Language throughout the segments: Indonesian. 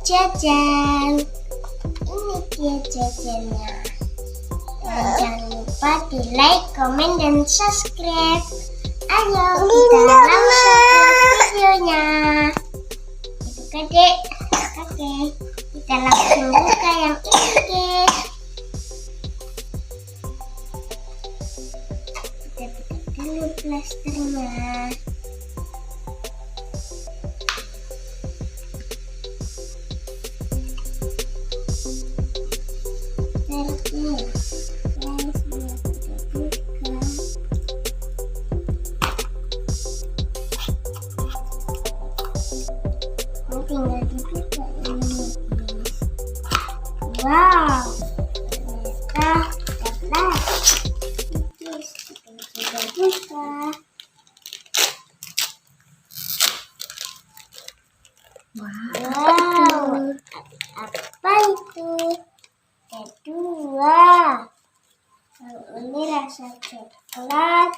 jajan. Ini dia jajannya. Dan jangan lupa di like, komen, dan subscribe. Ayo kita langsung ke videonya. Buka dek, oke. Kita langsung buka yang ini guys. Kita buka dulu plasternya. Tinggal dibuka ini guys. Wow, ternyata dapat. Guys, kita buka. Wow, apa itu? Kedua, ini rasa coklat.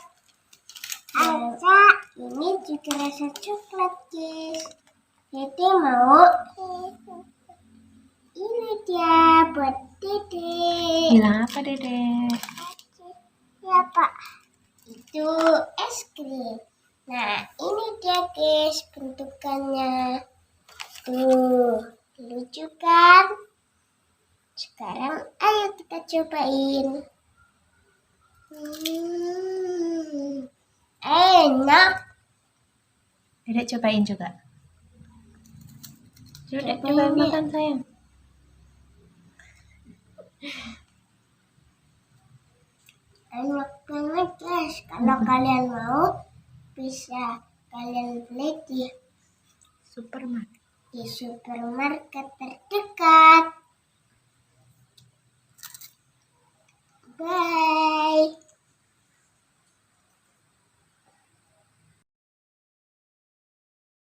Ini juga rasa coklat guys. Dede mau? Ini dia buat Dede. Bilang apa Dede? Ya Pak, itu es krim. Nah ini dia guys bentukannya. Tuh, lucu kan? Sekarang ayo kita cobain. Enak. Dede cobain juga. Sudah coba Cobain makan sayang. Enak banget guys. Kalau kalian mau, bisa kalian beli di Supermarket. supermarket terdekat.